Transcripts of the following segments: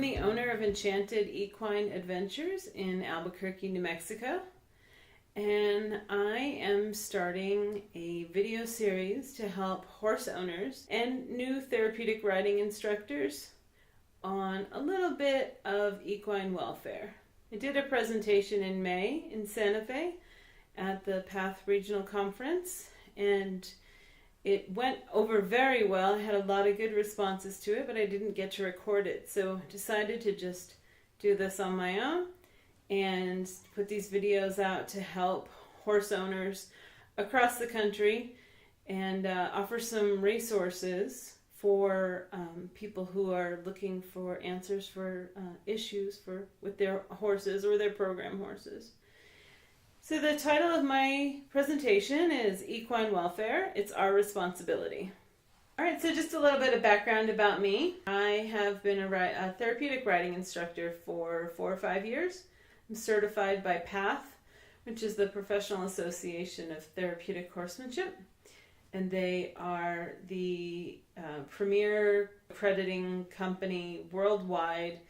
the owner of Enchanted Equine Adventures in Albuquerque, New Mexico, and I am starting a video series to help horse owners and new therapeutic riding instructors on a little bit of equine welfare. I did a presentation in May in Santa Fe at the PATH Regional Conference, and it went over very well. I had a lot of good responses to it, but I didn't get to record it, so I decided to just do this on my own and put these videos out to help horse owners across the country and offer some resources for people who are looking for answers for issues with their horses or their program horses. So the title of my presentation is Equine Welfare, It's Our Responsibility. All right, so just a little bit of background about me. I have been a therapeutic riding instructor for 4 or 5 years. I'm certified by PATH, which is the Professional Association of Therapeutic Horsemanship, and they are the premier accrediting company worldwide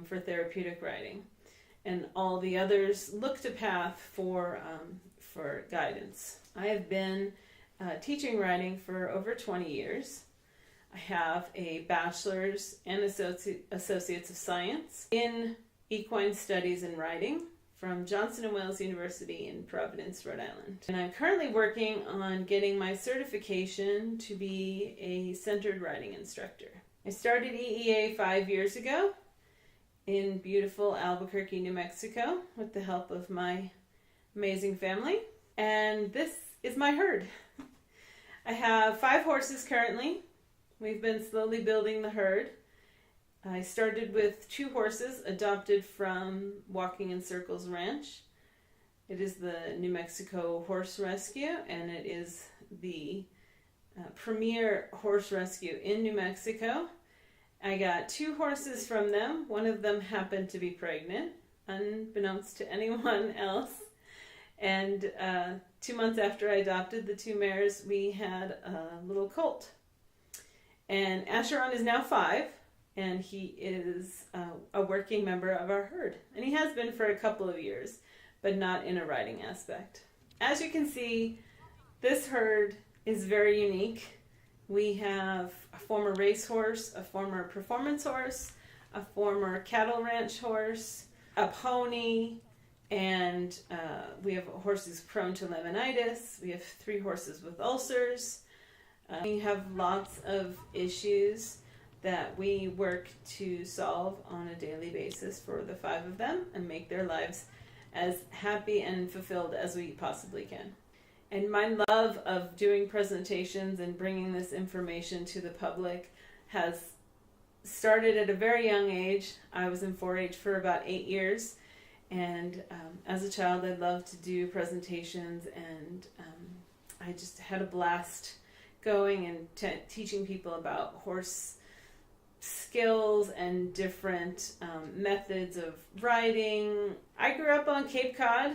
for therapeutic riding. And all the others look to PATH for guidance. I have been teaching riding for over 20 years. I have a bachelor's and associates of science in Equine Studies and Riding from Johnson & Wales University in Providence, Rhode Island. And I'm currently working on getting my certification to be a centered riding instructor. I started EEA 5 years ago in beautiful Albuquerque, New Mexico, with the help of my amazing family. And this is my herd. I have 5 horses currently. We've been slowly building the herd. I started with 2 horses adopted from Walking in Circles Ranch. It is the New Mexico Horse Rescue, and it is the premier horse rescue in New Mexico. I got 2 horses from them. One of them happened to be pregnant, unbeknownst to anyone else. And 2 months after I adopted the 2 mares, we had a little colt. And Acheron is now 5, and he is a working member of our herd. And he has been for a couple of years, but not in a riding aspect. As you can see, this herd is very unique. We have a former racehorse, a former performance horse, a former cattle ranch horse, a pony, and we have horses prone to laminitis. We have 3 horses with ulcers. We have lots of issues that we work to solve on a daily basis for the 5 of them and make their lives as happy and fulfilled as we possibly can. And my love of doing presentations and bringing this information to the public has started at a very young age. I was in 4-H for about 8 years, and as a child I loved to do presentations, and I just had a blast going and teaching people about horse skills and different methods of riding. I grew up on Cape Cod,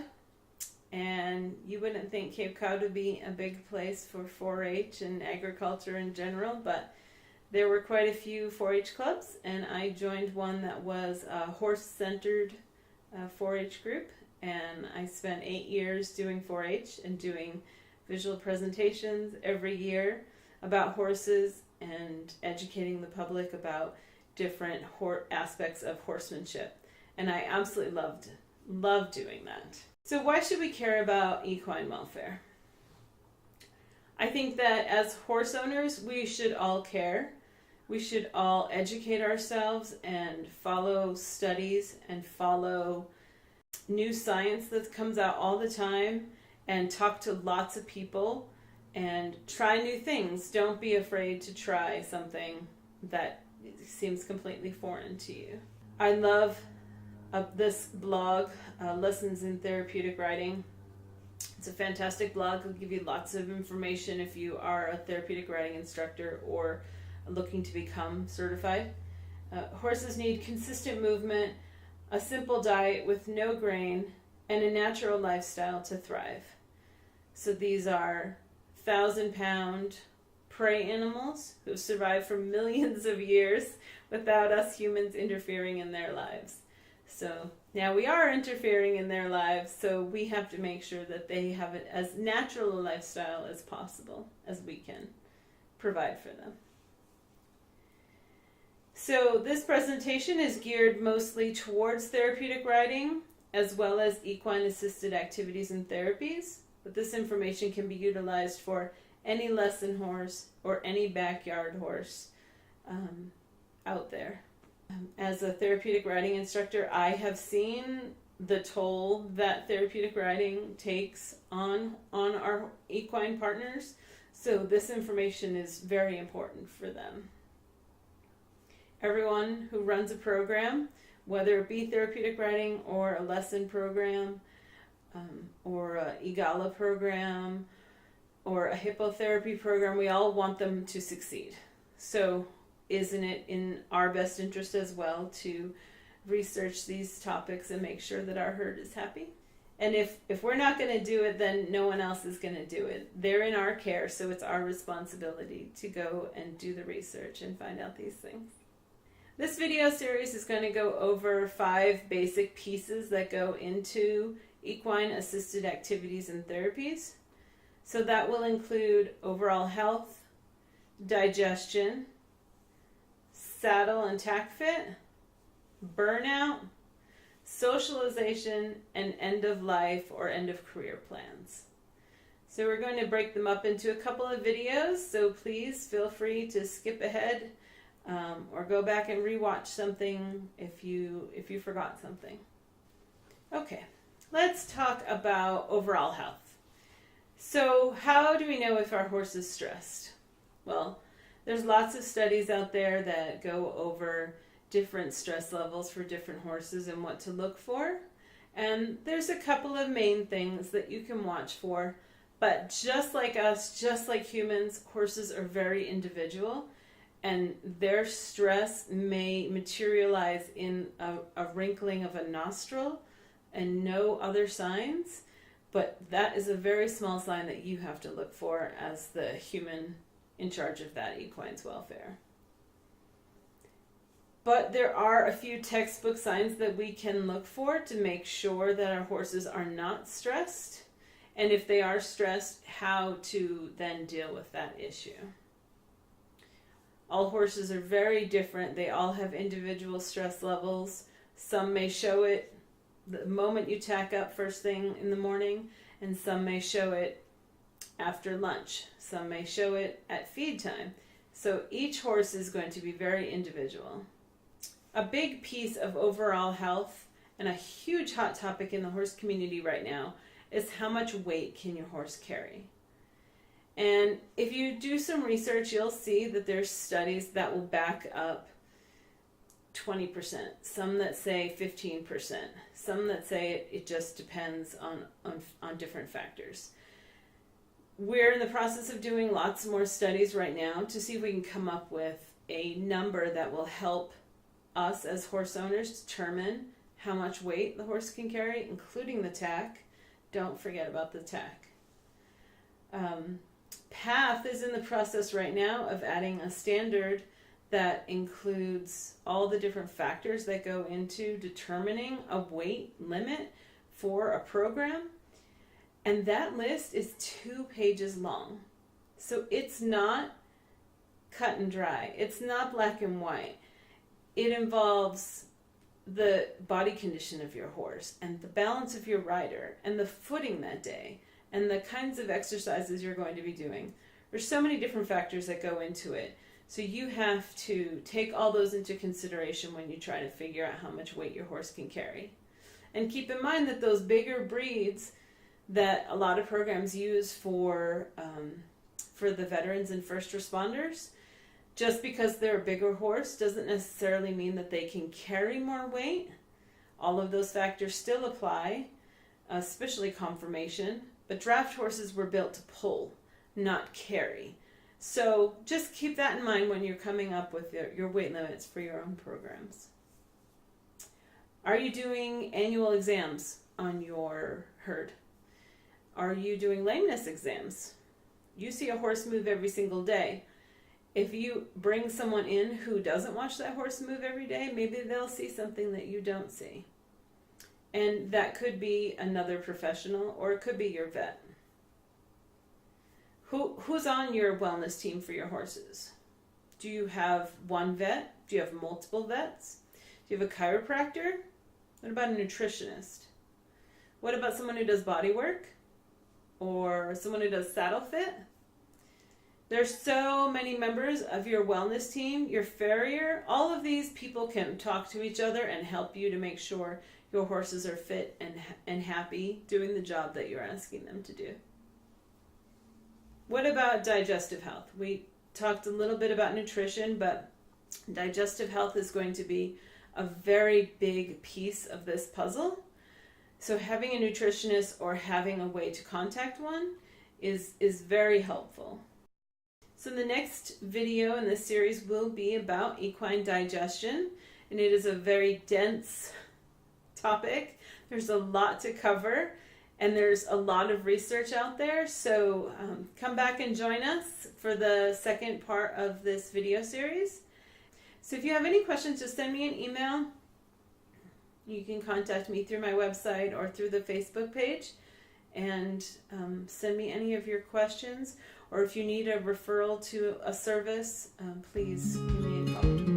and you wouldn't think Cape Cod would be a big place for 4-H and agriculture in general, but there were quite a few 4-H clubs, and I joined one that was a horse-centered 4-H group, and I spent 8 years doing 4-H and doing visual presentations every year about horses and educating the public about different aspects of horsemanship. And I absolutely loved doing that. So why should we care about equine welfare? I think that as horse owners, we should all care. We should all educate ourselves and follow studies and follow new science that comes out all the time, and talk to lots of people and try new things. Don't be afraid to try something that seems completely foreign to you. I love this blog, Lessons in Therapeutic Riding. It's a fantastic blog. It'll give you lots of information if you are a therapeutic riding instructor or looking to become certified. Horses need consistent movement, a simple diet with no grain, and a natural lifestyle to thrive. So these are 1,000-pound prey animals who have survived for millions of years without us humans interfering in their lives. So now we are interfering in their lives, so we have to make sure that they have it as natural a lifestyle as possible, as we can provide for them. So this presentation is geared mostly towards therapeutic riding, as well as equine-assisted activities and therapies, but this information can be utilized for any lesson horse or any backyard horse out there. As a therapeutic riding instructor, I have seen the toll that therapeutic riding takes on our equine partners, so this information is very important for them. Everyone who runs a program, whether it be therapeutic riding or a lesson program, or a EGALA program, or a hippotherapy program, we all want them to succeed. So isn't it in our best interest as well to research these topics and make sure that our herd is happy? And if we're not going to do it, then no one else is going to do it. They're in our care, so it's our responsibility to go and do the research and find out these things. This video series is going to go over 5 basic pieces that go into equine-assisted activities and therapies. So that will include overall health, digestion, saddle and tack fit, burnout, socialization, and end of life or end of career plans. So we're going to break them up into a couple of videos, so please feel free to skip ahead or go back and rewatch something if you forgot something. Okay, let's talk about overall health. So how do we know if our horse is stressed? Well, there's lots of studies out there that go over different stress levels for different horses and what to look for. And there's a couple of main things that you can watch for. But just like us, just like humans, horses are very individual. And their stress may materialize in a wrinkling of a nostril and no other signs. But that is a very small sign that you have to look for as the human in charge of that equine's welfare. But there are a few textbook signs that we can look for to make sure that our horses are not stressed. And if they are stressed, how to then deal with that issue. All horses are very different. They all have individual stress levels. Some may show it the moment you tack up first thing in the morning, and some may show it after lunch. Some may show it at feed time. So each horse is going to be very individual. A big piece of overall health and a huge hot topic in the horse community right now is how much weight can your horse carry? And if you do some research, you'll see that there's studies that will back up 20%, some that say 15%, some that say it just depends on different factors. We're in the process of doing lots more studies right now to see if we can come up with a number that will help us as horse owners determine how much weight the horse can carry, including the tack. Don't forget about the tack. PATH is in the process right now of adding a standard that includes all the different factors that go into determining a weight limit for a program. And that list is 2 pages long. So it's not cut and dry. It's not black and white. It involves the body condition of your horse and the balance of your rider and the footing that day and the kinds of exercises you're going to be doing. There's so many different factors that go into it. So you have to take all those into consideration when you try to figure out how much weight your horse can carry. And keep in mind that those bigger breeds that a lot of programs use for the veterans and first responders, just because they're a bigger horse doesn't necessarily mean that they can carry more weight. All of those factors still apply, especially conformation, but draft horses were built to pull, not carry. So just keep that in mind when you're coming up with your weight limits for your own programs. Are you doing annual exams on your herd? Are you doing lameness exams? you see a horse move every single day. If you bring someone in who doesn't watch that horse move every day, maybe they'll see something that you don't see. And that could be another professional, or it could be your vet. Who's on your wellness team for your horses? Do you have one vet? Do you have multiple vets? Do you have a chiropractor? What about a nutritionist? What about someone who does body work? Or someone who does saddle fit? There's so many members of your wellness team, your farrier. All of these people can talk to each other and help you to make sure your horses are fit and happy doing the job that you're asking them to do. What about digestive health? We talked a little bit about nutrition, but digestive health is going to be a very big piece of this puzzle. So having a nutritionist or having a way to contact one is very helpful. So the next video in this series will be about equine digestion, and it is a very dense topic. There's a lot to cover, and there's a lot of research out there. So come back and join us for the second part of this video series. So if you have any questions, just send me an email. You can contact me through my website or through the Facebook page, and send me any of your questions. Or if you need a referral to a service, please give me a call.